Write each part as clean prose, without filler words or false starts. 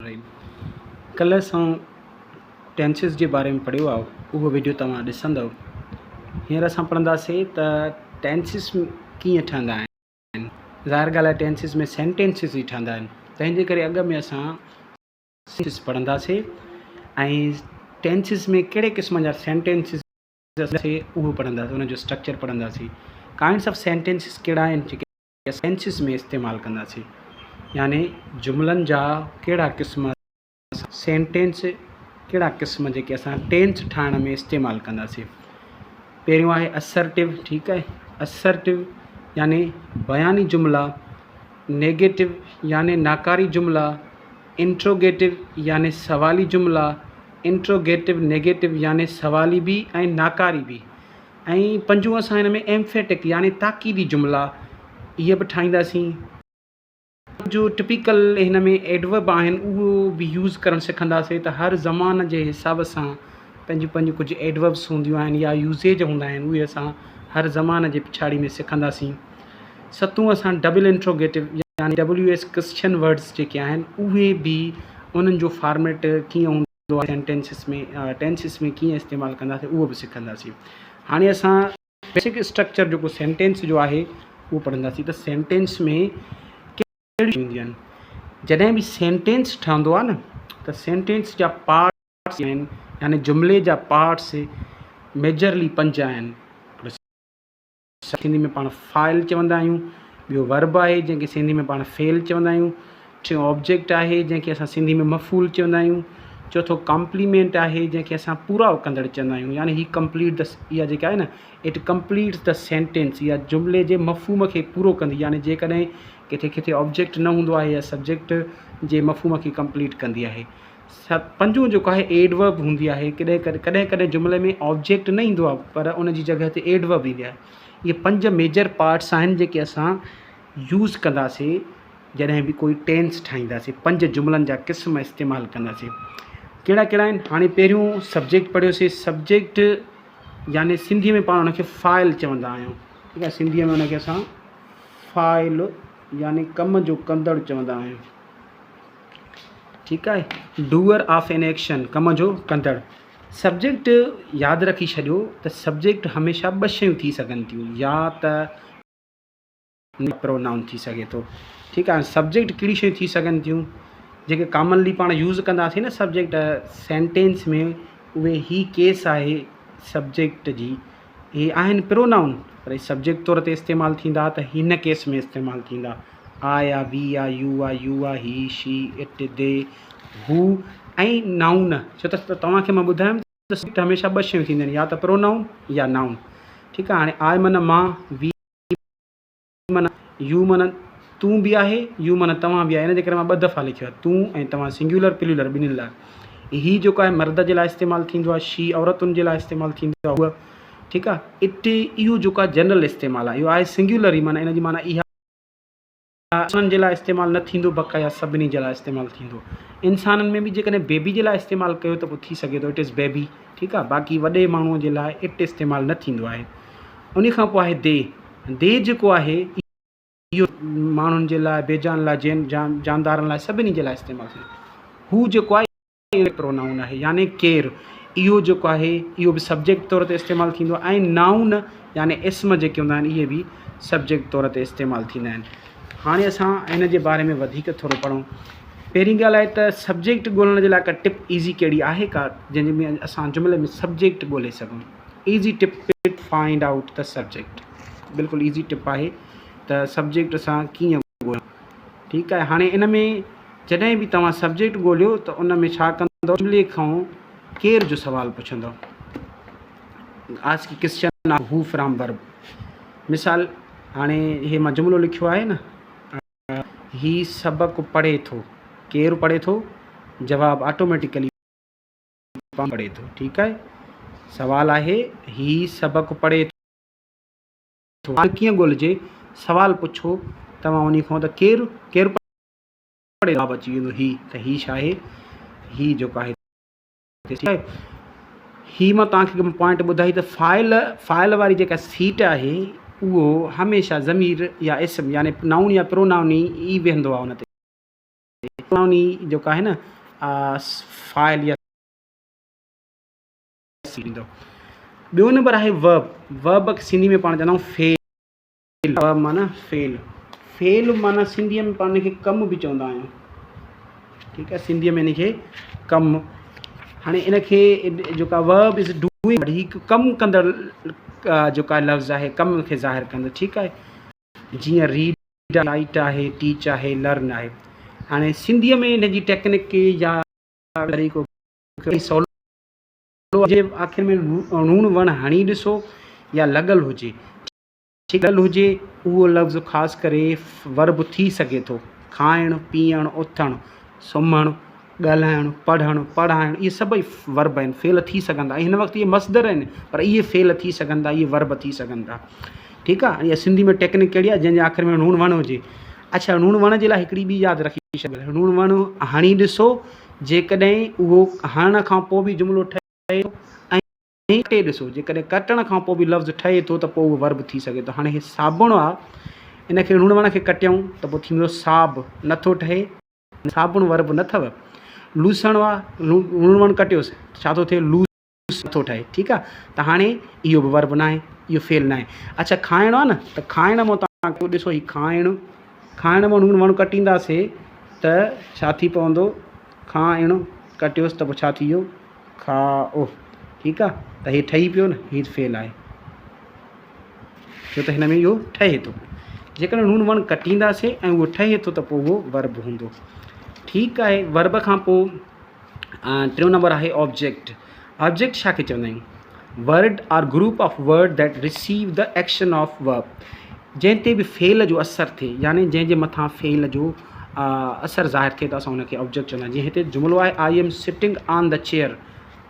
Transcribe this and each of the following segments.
रहीम। कल असां टेंसिस जे बारे में पढ़ियो आहे, उहो वीडियो तव्हां ॾिसंदव। हींअर असां पढ़ंदासीं त टेंसिस कीअं ठहंदा आहिनि। ज़ाहिर ॻाल्हि आहे टेंसिस में सेंटेंसिस ई ठहंदा आहिनि, तंहिंजे करे अॻ में असां सेंटेंसिस पढ़ंदासीं ऐं टेंसिस में कहिड़े क़िस्म जा सेंटेंसिस उहो पढ़ंदासीं, उनजो स्ट्रक्चर पढ़ंदासीं। काइंड्स ऑफ सेंटेंसिस कहिड़ा आहिनि जेके टेंसिस में इस्तेमालु कंदासीं, यानी जुमलनि जा कहिड़ा क़िस्म, सेंटेंस कहिड़ा क़िस्म जेके असां टेंस ठाहिण में इस्तेमालु कंदासीं। पहिरियों आहे असर्टिव, ठीकु आहे। असर्टिव यानी बयानी जुमला, नेगेटिव यानी नाकारी जुमला, इंट्रोगेटिव यानी सवाली जुमला, इंट्रोगेटिव नेगेटिव यानी सवाली बि ऐं नाकारी बि, ऐं पंजों असां हिन में एम्फेटिक यानी ताक़ीदी जुमला इहे बि ठाहींदासीं। जो टिपिकल हिन में एडवर्ब आहिनि उहो बि यूज़ करणु सिखंदासीं, त हर ज़माने जे हिसाब सां पंहिंजूं कुझु एडवर्ब्स हूंदियूं आहिनि या यूज़ेज हूंदा आहिनि, उहे असां हर ज़माने जे पिछाड़ी में सिखंदासीं। सतों असां डबल इंट्रोगेटिव यानी WS क्वेश्चन वर्ड्स जेके आहिनि उहे बि उन्हनि जो फॉर्मेट कीअं हूंदो आहे सेंटेंसिस में, टेंसिस में कीअं इस्तेमालु कंदासीं उहो बि सिखंदासीं। हाणे असां बेसिक स्ट्रक्चर जेको सेंटेंस जो आहे उहो पढ़ंदासीं। त सेंटेंस में कहिड़ियूं हूंदियूं आहिनि। जॾहिं बि सेंटेंस ठहंदो आहे न, त सेंटेंस जा पार्ट्स आहिनि, यानी जुमिले जा पार्ट्स मेजरली 5 आहिनि। सिंधी में पाण फाइल चवंदा आहियूं, ॿियो वर्ब आहे जंहिंखे सिंधी में पाण फेल चवंदा आहियूं, टियों ऑब्जेक्ट आहे जंहिंखे असां सिंधी में मफ़ूल चवंदा आहियूं, चौथो कॉम्प्लीमेंट आहे जंहिंखे असां पूरा कंदड़ चवंदा आहियूं, यानी ही कंप्लीट द, इहा जेका आहे न इट कंप्लीट्स द सेंटेंस, इहा जुमिले जे मफ़हूम खे पूरो कंदी, यानी जेकॾहिं किथे किथे ऑब्जेक्ट न हूंदो आहे या सब्जेक्ट जे मफ़हूम खे कंप्लीट कंदी आहे। पंजों जेको आहे एडवर्ब हूंदी आहे, कॾहिं कॾहिं जुमिले में ऑब्जेक्ट न ईंदो आहे पर उन जी जॻह ते एडवर्ब ईंदी आहे। इहे 5 मेजर पार्ट्स आहिनि जेके असां यूज़ कंदासीं जॾहिं बि कोई टेंस ठाहींदासीं। 5 जुमिलनि जा क़िस्म इस्तेमालु कंदासीं। कहिड़ा कहिड़ा आहिनि। हाणे पहिरियों सब्जेक्ट पढ़ियोसीं। सब्जेक्ट यानी सिंधीअ में पाण हुनखे फाइल चवंदा आहियूं, ठीकु आहे। सिंधीअ में हुनखे असां फाइल यानी कम जो कंदड़ चवंदा आहियूं, ठीकु आहे। डूअर ऑफ एन एक्शन, कम जो कंदड़। सब्जेक्ट यादि रखी छॾियो त सब्जेक्ट हमेशह 2 शयूं थी सघनि थियूं, या त प्रोनाउन थी सघे थो, ठीकु आहे। सब्जेक्ट कहिड़ी शयूं थी सघनि थियूं जेके कॉमनली पाण यूज़ कंदासीं न सब्जेक्ट सेंटेंस में, उहे ही केस आहे सब्जेक्ट जी, इहे आहिनि प्रोनाउन, पर सब्जेक्ट तौर ते इस्तेमालु थींदा त हिन केस में इस्तेमालु थींदा। आई आहे, वी आहे, यू आहे, यू आहे, ही, शी, इट, दे, हू ऐं नाउन। छो त तव्हांखे मां ॿुधायमि त सब्जेक्ट हमेशह 2 शयूं थींदियूं आहिनि, या त प्रोनाउन या नाउन, ठीकु आहे। हाणे आई माना मां, वी माना यू माना तूं बि आहे, यू माना तव्हां बि आहे, इन जे करे मां 2 दफ़ा लिखियो आहे, तूं ऐं तव्हां, सिंगुलर प्लूरल ॿिन्हिनि लाइ। ही जेको आहे मर्द जे लाइ इस्तेमालु थींदो आहे, शी औरतुनि जे लाइ इस्तेमालु थींदो आहे, उहा, ठीकु आहे। इट इहो जेको आहे जनरल इस्तेमालु आहे, इहो आहे सिंगुलर ई, माना इन जी माना इहा इंसाननि जे लाइ इस्तेमालु न थींदो, बक़ाया सभिनी जे लाइ इस्तेमालु थींदो। इंसाननि में बि जेकॾहिं बेबी जे लाइ इस्तेमालु कयो त पोइ थी सघे थो इट इज़ बेबी, ठीकु आहे। बाक़ी वॾे माण्हूअ जे लाइ इट इस्तेमालु न थींदो आहे। उन खां पोइ आहे दे। दे जेको आहे इहो माण्हुनि जे लाइ, बेजान लाइ, जानदारनि लाइ, सभिनी जे लाइ इस्तेमालु थींदो। हू जेको आहे प्रोनाउन आहे, यानी केरु। इहो जेको आहे इहो बि सब्जेक्ट तौर ते इस्तेमालु थींदो आहे, ऐं नाउन यानी इस्म जेके हूंदा आहिनि इहे बि सब्जेक्ट तौर ते इस्तेमालु थींदा आहिनि। हाणे असां हिन जे बारे में वधीक थोरो पढ़ूं। पहिरीं ॻाल्हि आहे त सब्जेक्ट ॻोल्हण जे लाइ का टिप ईज़ी कहिड़ी आहे का, जंहिंजे में असां जुमिले में सब्जेक्ट ॻोल्हे सघूं। Easy tip, find out the subject. बिल्कुलु ईज़ी टिप आहे त सब्जेक्ट असां कीअं ॻोल्हियूं, ठीकु आहे। हाणे इन में जॾहिं बि तव्हां सब्जेक्ट ॻोल्हियो त उन में छा कंदव, जुमिले खां केर जो सुवालु पुछंदव। आस्क क्वेश्चन ऑफ हू फ्रॉम वर्ब। मिसाल, हाणे इहे मां जुमिलो लिखियो आहे न, ही सबक़ु पढ़े थो, केरु पढ़े थो, जवाबु ऑटोमेटिकली पढ़े थो, ठीकु आहे। सवाल आहे ही सबक़ु पढ़े थो, कीअं ॻोल्हिजे, सवालु पुछो तव्हां उन खां त केरु पढ़े, जवाबु अची वेंदो ही, त ही छा आहे, ही जेको आहे, ठीकु आहे। ही मां तव्हांखे पॉइंट ॿुधाई त फाइल वारी जेका सीट आहे उहो हमेशह ज़मीर या इस्म यानी नाउन या प्रोनाउन ई वेंदो आहे उन ते। फलानी जेका आहे न फाइल या ॾींदो। ॿियो नंबर आहे वर्ब। वर्ब सिंधी में पाण चवंदा आहियूं फेल। वर्ब माना फेल। फेल माना सिंधीअ में पाण खे कमु बि चवंदा आहियूं, ठीकु आहे, सिंधीअ में इनखे कमु। हाणे इनखे जेका वर्ब इज़ डूइंग, हिकु कमु कंदड़ जेका लफ़्ज़ आहे, कम खे ज़ाहिर कंदड़, ठीकु आहे। जीअं रीड, राइट आहे, टीच आहे, लर्न आहे। हाणे सिंधीअ में हिनजी टेक्निक या तरीक़ो जे आख़िर में लूणु वणु हणी ॾिसो या लॻल हुजे, लॻल हुजे, उहो लफ़्ज़ ख़ासि करे वर्ब थी सघे थो। खाइणु, पीअणु, उथणु, सुम्हणु, ॻाल्हाइणु, पढ़णु, पढ़ाइणु, इहे सभई वर्ब आहिनि, फेल थी सघंदा। हिन वक़्तु इहे मसदर आहिनि, पर इहे फेल थी सघनि था, इहे वर्ब थी सघनि था, ठीकु आहे। इहा सिंधी में टेक्निक कहिड़ी आहे, जंहिंजे आख़िर में लूणु वणु हुजे। अच्छा, लूणु वण जे लाइ हिकिड़ी ॿी यादि रखी छॾियो, लूणु वणु हणी ॾिसो, जेकॾहिं उहो हणण खां पोइ बि जुमिलो ठहे थो, ऐं कटे ॾिसो, जेकॾहिं कटण खां पोइ बि लफ़्ज़ ठहे थो, त पोइ उहो वर्ब थी सघे थो। हाणे हीउ साबुण आहे, इनखे लूणु वण खे कटियूं त पोइ थींदो साब, नथो ठहे, साबुण वर्ब न अथव। लूसणो आहे, लूणु वणु कटियोसि, छा थो थिए, लूस नथो ठहे, ठीकु आहे। त हाणे इहो बि वर्ब न आहे, इहो फेल न आहे। अच्छा, खाइणो आहे न, त खाइण मां तव्हां ॾिसो, हीउ खाइणु, खाइण मां लूणु वणु कटींदासीं त छा थी पवंदो, खाइणु कटियोसि त पोइ छा थी वियो, खाओ, ठीकु आहे। त हीउ ठही पियो न, हीउ फेल आहे, छो त हिन में इहो ठहे थो। जेकॾहिं लूणु वणु कटींदासीं ऐं उहो ठहे थो त पोइ उहो वर्ब हूंदो, ठीकु आहे। वर्ब खां पोइ टियों नंबर आहे ऑब्जेक्ट। ऑब्जेक्ट छा खे चवंदा आहियूं, word are group of word that receive the action of verb. जंहिं ते बि फेल जो असरु थिए, यानी जंहिंजे मथां फेल जो असरु ज़ाहिर थिए त असां हुनखे ऑब्जेक्ट चवंदा आहियूं। जीअं हिते जुमिलो आहे, I am sitting on the chair,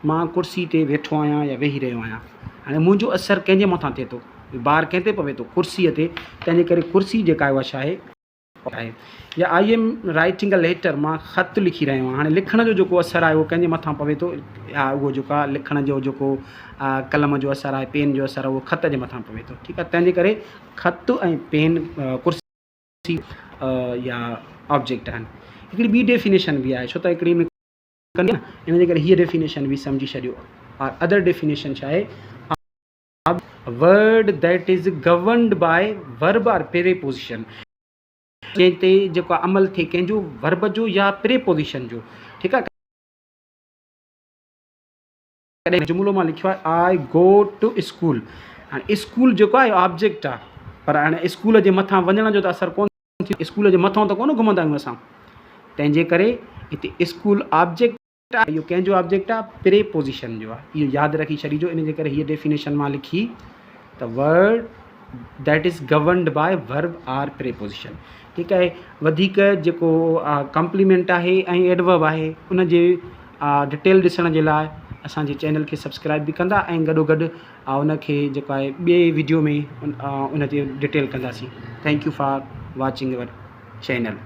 मां कुर्सी ते वेठो आहियां या वेही रहियो आहियां। हाणे मुंहिंजो असरु कंहिंजे मथां थिए थो, ॿार कंहिं ते पवे थो, कुर्सीअ ते, तंहिंजे करे कुर्सी जेका आहे उहा छा आहे। या I am writing a letter, मां ख़त लिखी रहियो आहियां। हाणे लिखण जो जेको असरु आहे उहो कंहिंजे मथां पवे थो, या उहो जेका लिखण जो जेको कलम जो असरु आहे, पेन जो असरु आहे, उहो ख़त जे मथां पवे थो, ठीकु आहे। तंहिंजे करे ख़त ऐं पेन, कुर्सी या ऑब्जेक्ट आहिनि। हिकिड़ी ॿी डेफिनेशन बि आहे, छो त हिकिड़ी में कंदी न, इन जे करे हीअ डेफिनेशन बि सम्झी छॾियो। और अदर डेफिनेशन छा आहे, word that is governed by verb or preposition, जंहिं ते जेको अमल थिए कंहिंजो वर्ब जो या प्रीपोजिशन जो, ठीकु आहे। कॾहिं जुमिलो मां लिखियो आहे, आई गो टू स्कूल। हाणे स्कूल जेको आहे ऑब्जेक्ट आहे, पर हाणे स्कूल जे मथां वञण जो त असरु कोन थियो, स्कूल जे मथां त कोन घुमंदा आहियूं असां, तंहिंजे करे हिते स्कूल ऑब्जेक्ट आहे, इहो कंहिंजो ऑब्जेक्ट आहे, प्रीपोजिशन जो आहे, इहो यादि रखी छॾिजो। इन जे करे हीअ डेफिनेशन मां लिखी त word that is governed by verb or preposition, ठीकु आहे। वधीक जेको कॉम्प्लीमेंट आहे ऐं एडवर्ब आहे, उन जे डिटेल ॾिसण जे लाइ असांजे चैनल खे सब्सक्राइब बि कंदा, ऐं गॾोगॾु उनखे जेको आहे ॿिए वीडियो में उन ते डिटेल कंदासीं। Thank U for watching our channel.